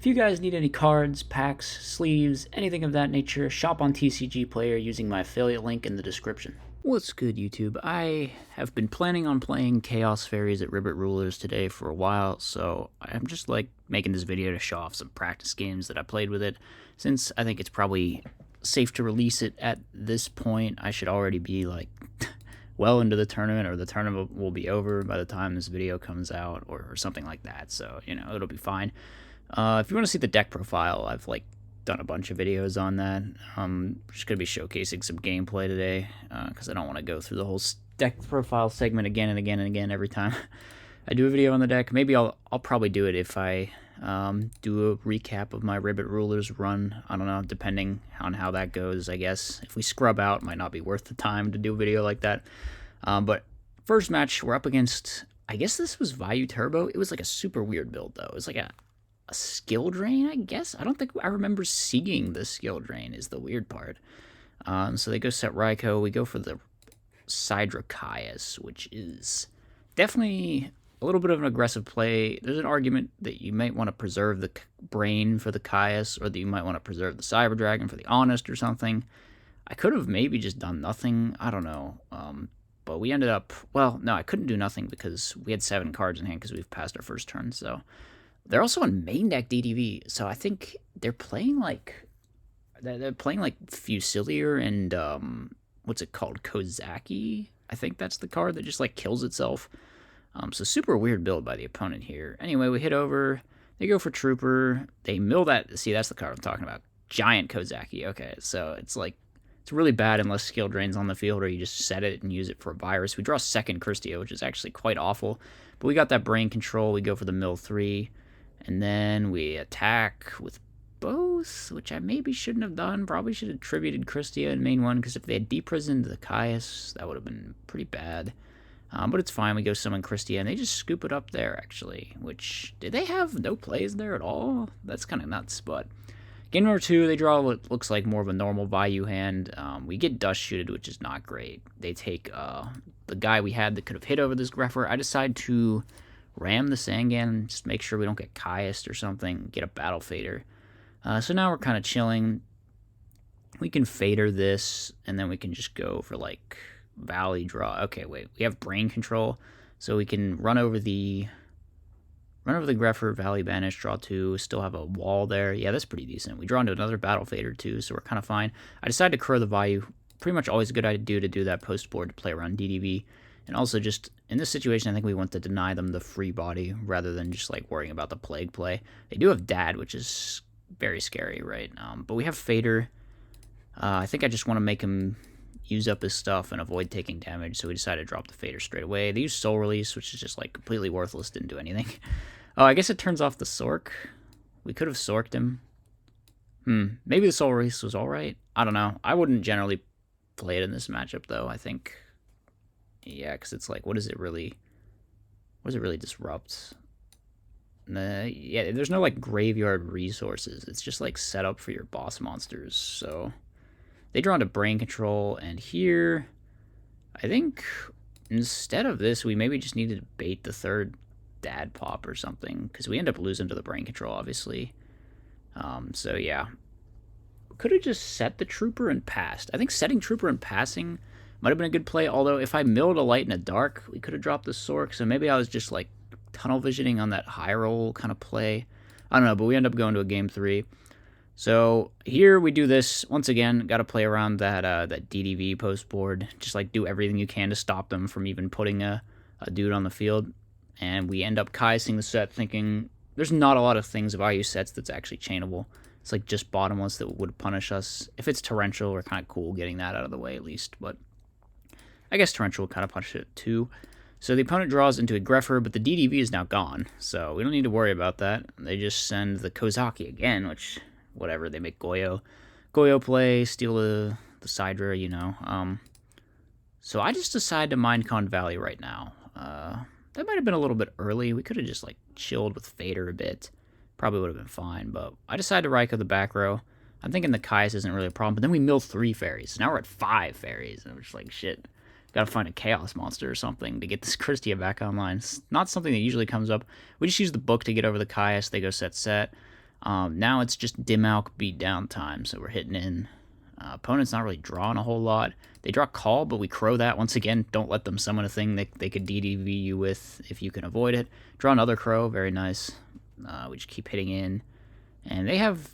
If you guys need any cards, packs, sleeves, anything of that nature, shop on TCG Player using my affiliate link in the description. What's good, YouTube? I have been planning on playing Chaos Fairies at Ribbit Rulers today for a while, so I'm just making this video to show off some practice games that I played with it. Since I think it's probably safe to release it at this point, I should already be well into the tournament, or the tournament will be over by the time this video comes out, or something like that, so it'll be fine. If you want to see the deck profile, I've done a bunch of videos on that. I'm just going to be showcasing some gameplay today, because I don't want to go through the whole deck profile segment again and again and again every time I do a video on the deck. Maybe I'll probably do it if I do a recap of my Ribbit Rulers run. I don't know, depending on how that goes, I guess. If we scrub out, it might not be worth the time to do a video like that. But first match, we're up against, I guess this was Vayu Turbo. It was like a super weird build, though. It was like a skill drain, I guess. I don't think I remember seeing the skill drain is the weird part. So they go set Raikou. We go for the Sidra Caius, which is definitely a little bit of an aggressive play. There's an argument that you might want to preserve the brain for the Caius, or that you might want to preserve the Cyber Dragon for the Honest or something. I could have maybe just done nothing. I don't know. But we ended up, well, no, I couldn't do nothing because we had 7 cards in hand because we've passed our first turn, so. They're also on main deck DDV, so I think they're playing Fusilier and what's it called, Kozaki? I think that's the card that just kills itself. So super weird build by the opponent here. Anyway, we hit over. They go for Trooper. They mill that. See, that's the card I'm talking about. Giant Kozaki. Okay, so it's really bad unless skill drains on the field, or you just set it and use it for a virus. We draw second Christia, which is actually quite awful. But we got that brain control. We go for the mill 3. And then we attack with both, which I maybe shouldn't have done. Probably should have tributed Christia in main 1, because if they had deprisoned the Caius, that would have been pretty bad. But it's fine. We go summon Christia, and they just scoop it up there, actually. Which, did they have no plays there at all? That's kind of nuts, but. Game number 2, they draw what looks like more of a normal Vayu hand. We get dust shooted, which is not great. They take the guy we had that could have hit over this Greffer. I decide to ram the Sangan, just make sure we don't get Caiused or something, get a Battle Fader. So now we're kind of chilling. We can Fader this, and then we can just go for Valley draw. Okay, wait, we have Brain Control, so we can run over the Greffer, Valley Banish, draw 2, still have a wall there. Yeah, that's pretty decent. We draw into another Battle Fader too, so we're kind of fine. I decided to Crow the Vayu. Pretty much always a good idea to do that post board to play around DDV. And also, just in this situation, I think we want to deny them the free body rather than just worrying about the plague play. They do have Dad, which is very scary, right? But we have Fader. I think I just want to make him use up his stuff and avoid taking damage, so we decided to drop the Fader straight away. They use Soul Release, which is just completely worthless, didn't do anything. Oh, I guess it turns off the Sork. We could have Sorked him. Maybe the Soul Release was alright. I don't know. I wouldn't generally play it in this matchup, though. I think. Yeah, because it's what does it really disrupt? Yeah, there's no graveyard resources. It's just set up for your boss monsters. So they draw into Brain Control, and here I think instead of this, we maybe just needed to bait the third Dad Pop or something, because we end up losing to the Brain Control, obviously. So yeah, could have just set the Trooper and passed. I think setting Trooper and passing might have been a good play, although if I milled a light and a dark, we could have dropped the Sork, so maybe I was just tunnel visioning on that high roll kind of play. I don't know, but we end up going to a game 3. So here we do this, once again, got to play around that DDV post board, just do everything you can to stop them from even putting a dude on the field. And we end up Caiusing the set, thinking there's not a lot of things of IU sets that's actually chainable. It's just bottomless that would punish us. If it's Torrential, we're kind of cool getting that out of the way at least, but I guess Torrential would kind of punish it too. So the opponent draws into a Greffer, but the DDV is now gone, so we don't need to worry about that. They just send the Kozaki again, which, whatever, they make Goyo play, steal the Sidra, So I just decided to Minecon Valley right now. That might have been a little bit early. We could have just chilled with Fader a bit. Probably would have been fine, but I decided to Raikou the back row. I'm thinking the Caius isn't really a problem, but then we mill 3 fairies. So now we're at 5 fairies, and we're just shit. Gotta find a Chaos monster or something to get this Christia back online. It's not something that usually comes up. We just use the book to get over the Caius. They go set. Now it's just dim alk beat down time, so we're hitting in. Opponent's not really drawing a whole lot. They draw call, but we crow that. Once again, don't let them summon a thing that they could DDV you with if you can avoid it. Draw another crow, very nice. We just keep hitting in. And they have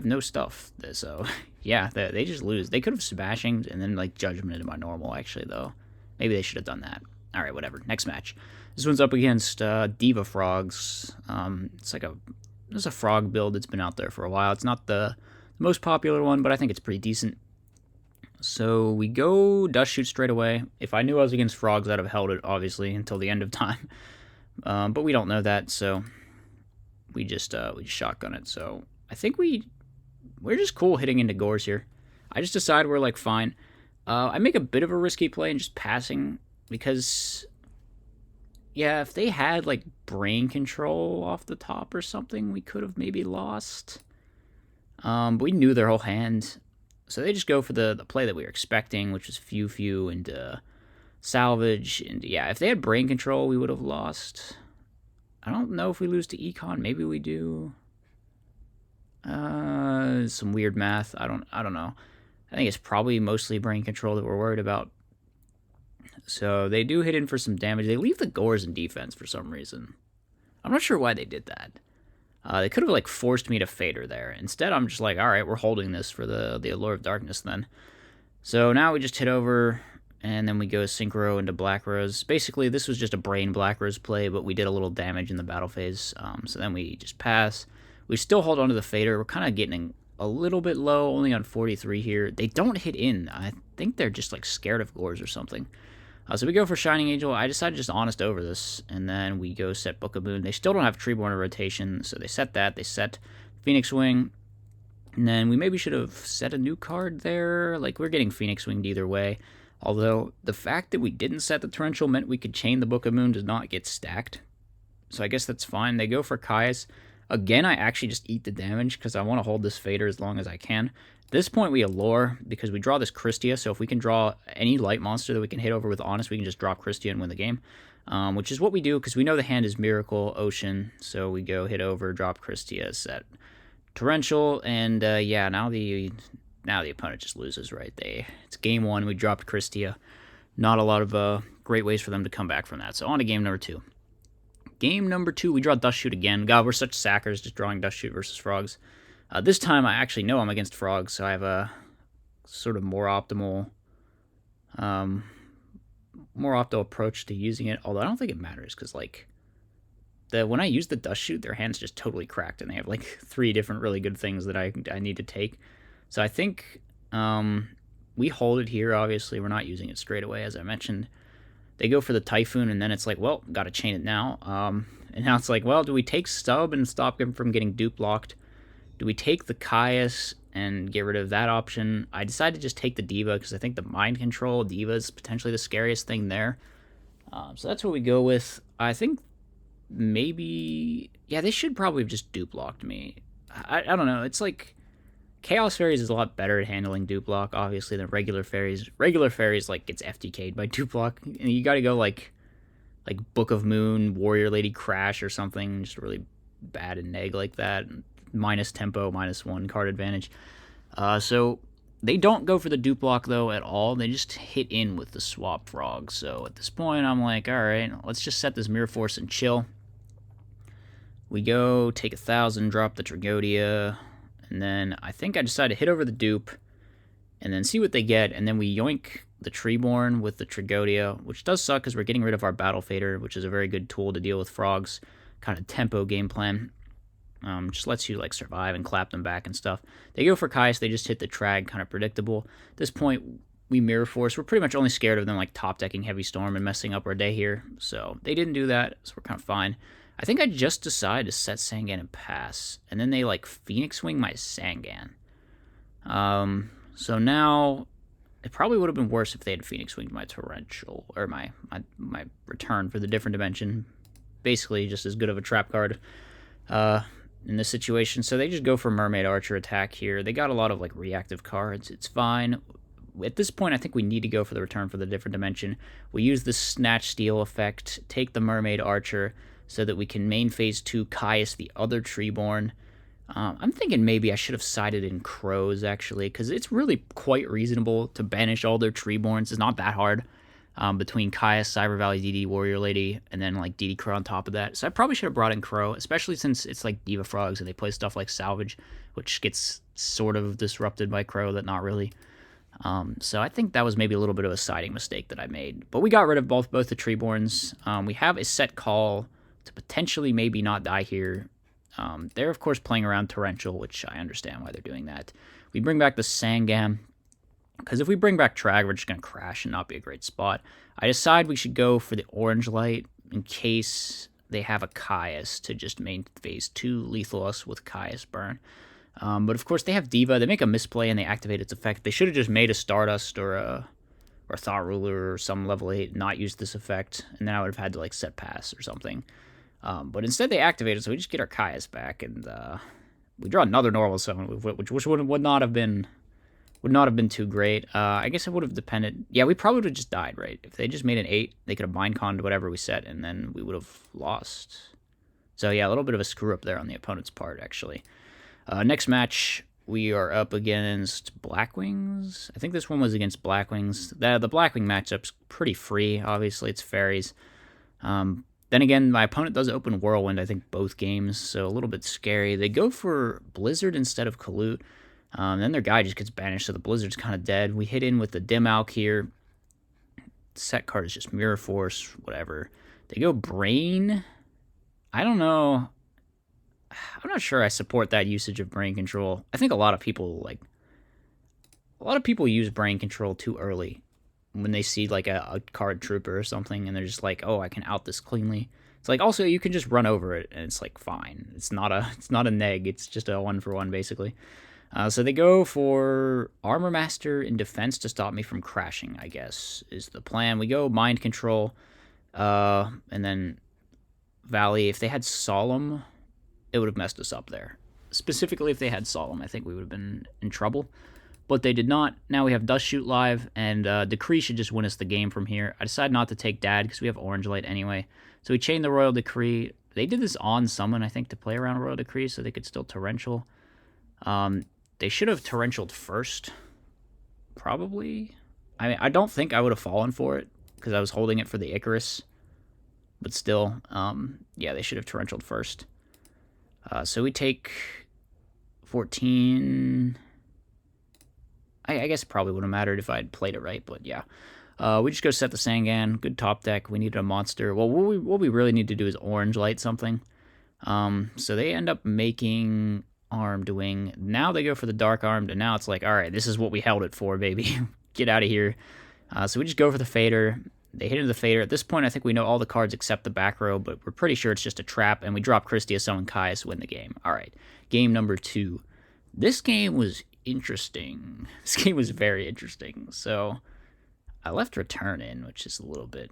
no stuff, so yeah, they just lose. They could have smashing and then like judgmented my normal, actually, though. Maybe they should have done that. Alright, whatever. Next match. This one's up against Diva Frogs. It's a frog build that's been out there for a while. It's not the most popular one, but I think it's pretty decent. So we go Dust Shoot straight away. If I knew I was against frogs, I'd have held it, obviously, until the end of time. But we don't know that, so we just shotgun it. So I think we're just cool hitting into Gores here. I just decide we're like fine. I make a bit of a risky play and just passing because, yeah, if they had like brain control off the top or something, we could have maybe lost. But we knew their whole hand. So they just go for the play that we were expecting, which was few and salvage. And yeah, if they had brain control, we would have lost. I don't know if we lose to Econ. Maybe we do. Some weird math. I don't know. I think it's probably mostly brain control that we're worried about. So they do hit in for some damage. They leave the Gores in defense for some reason. I'm not sure why they did that. They could have like forced me to Fader there. Instead, I'm just like, all right, we're holding this for the Allure of Darkness then. So now we just hit over, and then we go Synchro into Black Rose. Basically, this was just a brain Black Rose play, but we did a little damage in the battle phase. So then we just pass. We still hold on to the Fader. We're kind of getting a little bit low, only on 43 here. They don't hit in. I think they're just like scared of Gores or something. So we go for Shining Angel. I decided just honest over this, and then we go set Book of Moon. They still don't have Treeborn in rotation, so they set that. They set Phoenix Wing, and then we maybe should have set a new card there. Like, we're getting Phoenix Winged either way, although the fact that we didn't set the Torrential meant we could chain the Book of Moon does not get stacked, so I guess that's fine. They go for Caius. Again, I actually just eat the damage because I want to hold this Fader as long as I can. At this point, we Allure because we draw this Christia, so if we can draw any light monster that we can hit over with Honest, we can just drop Christia and win the game, which is what we do because we know the hand is Miracle, Ocean, so we go hit over, drop Christia, set Torrential, and yeah, now the opponent just loses, right? It's game one, we dropped Christia. Not a lot of great ways for them to come back from that, so on to game number two. Game number two, we draw Dust Shoot again. God, we're such sackers just drawing Dust Shoot versus Frogs. This time, I actually know I'm against Frogs, so I have a sort of more optimal approach to using it. Although I don't think it matters, because like when I use the Dust Shoot, their hand's just totally cracked, and they have like 3 different really good things that I need to take. So I think we hold it here. Obviously, we're not using it straight away, as I mentioned. They go for the Typhoon, and then it's like, well, got to chain it now. And now it's like, well, do we take Stub and stop him from getting dupe locked? Do we take the Caius and get rid of that option? I decided to just take the Diva because I think the Mind Control Diva is potentially the scariest thing there. So that's what we go with. I think maybe, yeah, they should probably have just dupe locked me. I don't know. It's like Chaos Fairies is a lot better at handling dupe lock, obviously, than regular fairies. Regular fairies like gets FTK'd by dupe lock, and you got to go like Book of Moon, Warrior Lady Crash or something, just really bad and neg like that. Minus tempo, -1 card advantage. So they don't go for the dupe block though at all. They just hit in with the swap frog. So at this point, I'm like, all right, let's just set this Mirror Force and chill. We go take 1,000, drop the Tragodia, and then I think I decided to hit over the dupe, and then see what they get, and then we yoink the Treeborn with the Tragodia, which does suck because we're getting rid of our Battle Fader, which is a very good tool to deal with frogs. Kind of tempo game plan. Just lets you like survive and clap them back and stuff. They go for Caius, they just hit the Trag, kind of predictable. At this point, we Mirror Force. We're pretty much only scared of them like top decking Heavy Storm and messing up our day here. So they didn't do that, so we're kind of fine. I think I just decided to set Sangan and pass, and then they like Phoenix Wing my Sangan. So now it probably would have been worse if they had Phoenix Winged my Torrential, or my return for the different dimension. Basically just as good of a trap card in this situation. So they just go for Mermaid Archer attack here. They got a lot of like reactive cards. It's fine. At this point, I think we need to go for the return for the different dimension. We use the Snatch Steal effect, take the Mermaid Archer, so that we can main phase 2 Caius the other Treeborn. I'm thinking maybe I should have sided in crows, actually, because it's really quite reasonable to banish all their Treeborns. It's not that hard. Between Caius, Cyber Valley, DD, Warrior Lady, and then like DD Crow on top of that. So I probably should have brought in Crow, especially since it's like Diva Frogs and they play stuff like Salvage, which gets sort of disrupted by Crow, that not really. So I think that was maybe a little bit of a siding mistake that I made. But we got rid of both the Treeborns. We have a set call to potentially maybe not die here. They're, of course, playing around Torrential, which I understand why they're doing that. We bring back the Sangam, because if we bring back Trag, we're just going to crash and not be a great spot. I decide we should go for the Orange Light in case they have a Caius to just main phase 2 lethal us with Caius Burn. But of course they have Diva. They make a misplay and they activate its effect. They should have just made a Stardust or a Thought Ruler or some level 8, not use this effect, and then I would have had to like set pass or something. But instead they activated, so we just get our Caius back, and we draw another normal summon, which would not have been too great. I guess it would have depended. Yeah, we probably would have just died, right? If they just made an 8, they could have mind-conned whatever we set, and then we would have lost. So yeah, a little bit of a screw-up there on the opponent's part, actually. Next match, we are up against Blackwings. I think this one was against Blackwings. The Blackwing matchup's pretty free. Obviously, it's fairies. Then again, my opponent does open Whirlwind, I think, both games, so a little bit scary. They go for Blizzard instead of Kalut. Then their guy just gets banished, so the Blizzard's kind of dead. We hit in with the Dim Alk here. Set card is just Mirror Force, whatever. They go Brain. I don't know. I'm not sure I support that usage of Brain Control. I think a lot of people use Brain Control too early when they see like a card Trooper or something, and they're just like, oh, I can out this cleanly. It's like, also you can just run over it, and it's like fine. It's not a neg. It's just a 1-for-1 basically. So they go for Armor Master in defense to stop me from crashing, I guess, is the plan. We go Mind Control, and then Valley. If they had Solemn, it would have messed us up there. Specifically, if they had Solemn, I think we would have been in trouble. But they did not. Now we have Dust Shoot live, and Decree should just win us the game from here. I decided not to take Dad because we have Orange Light anyway. So we chain the Royal Decree. They did this on Summon, I think, to play around Royal Decree so they could still Torrential. They should have Torrentialed first, probably. I mean, I don't think I would have fallen for it because I was holding it for the Icarus. But still, yeah, they should have Torrentialed first. So we take 14. I guess it probably would have mattered if I had played it right, but yeah. We just go set the Sangan. Good top deck. We needed a monster. Well, what we really need to do is Orange Light something. So they end up making Armed Wing. Now they go for the Dark Armed, and now it's like, all right, this is what we held it for, baby. Get out of here. So we just go for the Fader. They hit into the Fader. At this point, I think we know all the cards except the back row, but we're pretty sure it's just a trap, and we drop Christia, summon Caius, win the game. All right, game number 2. This game was interesting. This game was very interesting. So I left Return in, which is a little bit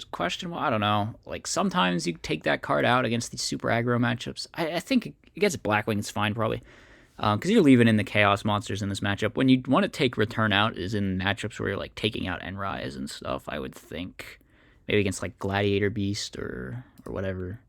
questionable. I don't know. Like, sometimes you take that card out against these super aggro matchups. I think against Blackwing it's fine, probably. Because you're leaving in the Chaos monsters in this matchup. When you want to take Return out is in matchups where you're, like, taking out Enrise and stuff, I would think. Maybe against, like, Gladiator Beast or whatever.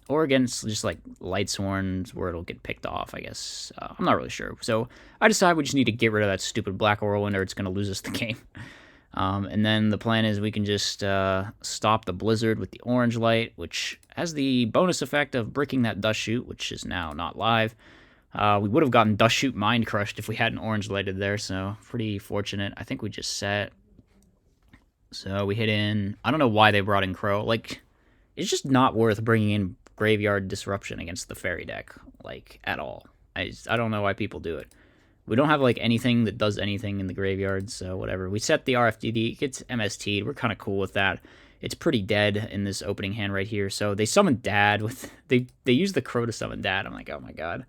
Or against just, like, Lightsworns where it'll get picked off, I guess. I'm not really sure. So I decide we just need to get rid of that stupid Black Whirlwind or it's going to lose us the game. And then the plan is we can just stop the Blizzard with the Orange Light, which has the bonus effect of bricking that Dust Shoot, which is now not live. We would have gotten Dust Shoot Mind Crushed if we hadn't Orange Lighted there, so pretty fortunate. I think we just set. So we hit in. I don't know why they brought in Crow. Like, it's just not worth bringing in Graveyard Disruption against the Fairy deck, like, at all. I don't know why people do it. We don't have, like, anything that does anything in the graveyard, so whatever. We set the RFDD, it gets MST'd, we're kind of cool with that. It's pretty dead in this opening hand right here, so they summon Dad with... They use the Crow to summon Dad, I'm like, oh my god.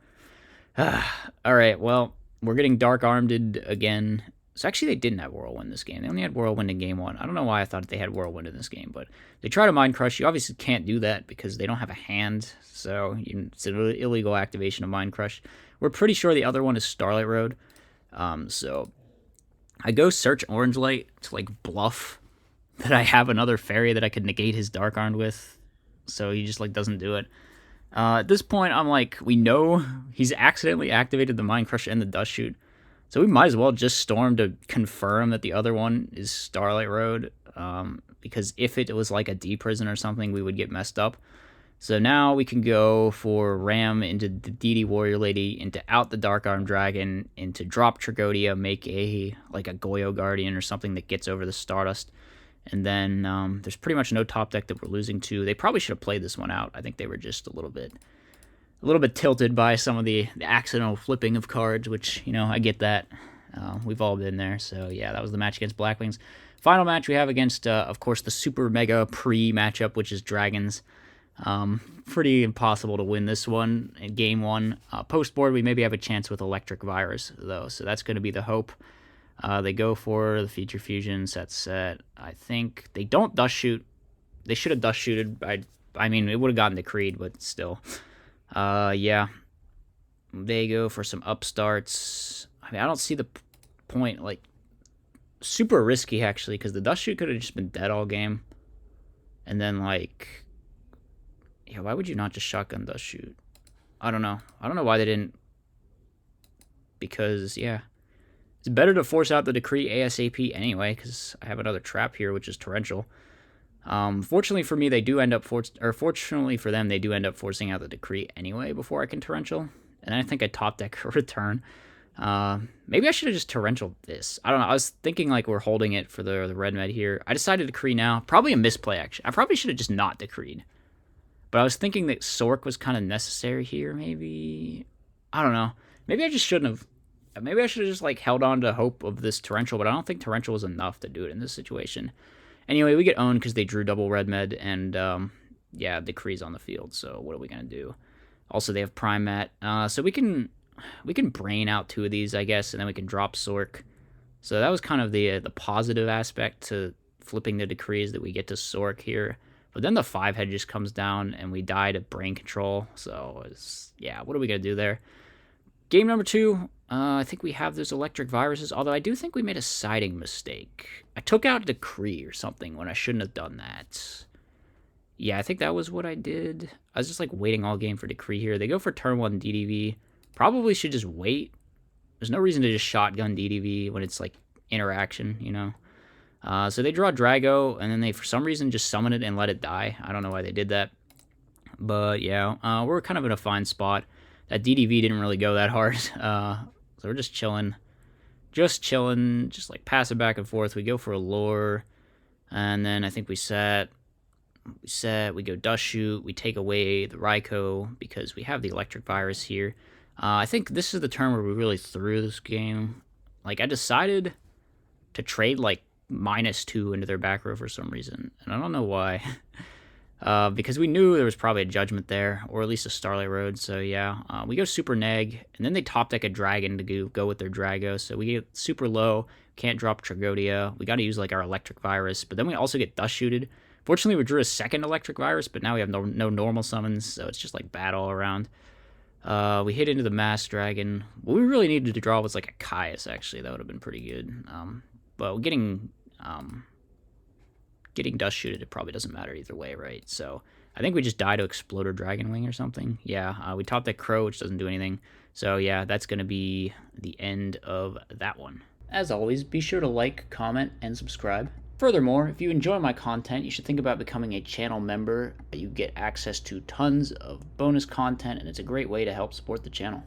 Alright, well, we're getting Dark Armed again. So actually they didn't have Whirlwind this game, they only had Whirlwind in game 1. I don't know why I thought they had Whirlwind in this game, but they try to Mind Crush. You obviously can't do that because they don't have a hand, so it's an illegal activation of Mind Crush. We're pretty sure the other one is Starlight Road. So I go search Orange Light to, like, bluff that I have another fairy that I could negate his Dark Armed with. So he just, like, doesn't do it. At this point, I'm like, we know he's accidentally activated the Mind Crusher and the Dust Shoot, so we might as well just storm to confirm that the other one is Starlight Road, because if it was like a D prison or something, we would get messed up. So now we can go for Ram into the DD Warrior Lady, into out the Dark Arm Dragon, into drop Tragodia, make a like a Goyo Guardian or something that gets over the Stardust. And then there's pretty much no top deck that we're losing to. They probably should have played this one out. I think they were just a little bit tilted by some of the accidental flipping of cards, which, you know, I get that. We've all been there. So yeah, that was the match against Blackwings. Final match we have against, of course, the super mega pre-matchup, which is Dragons. Pretty impossible to win this one in game one. Post board, we maybe have a chance with Electric Virus, though, so that's going to be the hope. They go for the Feature Fusion set. I think they don't Dust Shoot. They should have Dust Shooted. I mean, it would have gotten decreed, but still. Yeah. They go for some upstarts. I mean, I don't see the point. Like, super risky, actually, because the Dust Shoot could have just been dead all game. And then, like, yeah, why would you not just shotgun Dust Shoot? I don't know. I don't know why they didn't. Because, yeah. It's better to force out the Decree ASAP anyway, because I have another trap here, which is Torrential. Fortunately for me, they do end up fortunately for them, they do end up forcing out the Decree anyway before I can Torrential. And I think I top deck a return. Maybe I should have just Torrential this. I don't know. I was thinking like we're holding it for the red med here. I decided to Decree now. Probably a misplay, actually. I probably should have just not Decreed. But I was thinking that Sork was kind of necessary here, maybe. I don't know. Maybe I just shouldn't have. Maybe I should have just like held on to hope of this Torrential, but I don't think Torrential was enough to do it in this situation. Anyway, we get owned because they drew double red med, and yeah, Decree's on the field. So what are we gonna do? Also, they have Prime Mat, so we can brain out two of these, I guess, and then we can drop Sork. So that was kind of the positive aspect to flipping the Decrees, that we get to Sork here. But then the 5-head just comes down, and we die to brain control. So yeah, what are we gonna do there? Game number 2. I think we have those Electric Viruses, although I do think we made a siding mistake. I took out Decree or something when I shouldn't have done that. Yeah, I think that was what I did. I was just like waiting all game for Decree here. They go for turn 1 DDV. Probably should just wait. There's no reason to just shotgun DDV when it's like interaction, you know? So they draw Drago, and then they, for some reason, just summon it and let it die. I don't know why they did that. But yeah, we're kind of in a fine spot. That DDV didn't really go that hard. So we're just chilling. Just like pass it back and forth. We go for a lure. And then I think we go Dust Shoot. We take away the Raikou because we have the Electric Virus here. I think this is the turn where we really threw this game. Like, I decided to trade, like, -2 into their back row for some reason. And I don't know why. Because we knew there was probably a Judgment there, or at least a Starlight Road. So yeah, we go Super Neg, and then they top deck a Dragon to go with their Drago. So we get super low, can't drop Tragodia. We got to use like our Electric Virus, but then we also get Dust Shooted. Fortunately, we drew a second Electric Virus, but now we have no normal summons, so it's just like bad all around. We hit into the Mass Dragon. What we really needed to draw was like a Caius, actually. That would have been pretty good. But getting Dust Shooted, it probably doesn't matter either way, right? So I think we just die to Exploder Dragon Wing or something. Yeah, we top that Crow, which doesn't do anything. So yeah, that's going to be the end of that one. As always, be sure to like, comment, and subscribe. Furthermore, if you enjoy my content, you should think about becoming a channel member. You get access to tons of bonus content, and it's a great way to help support the channel.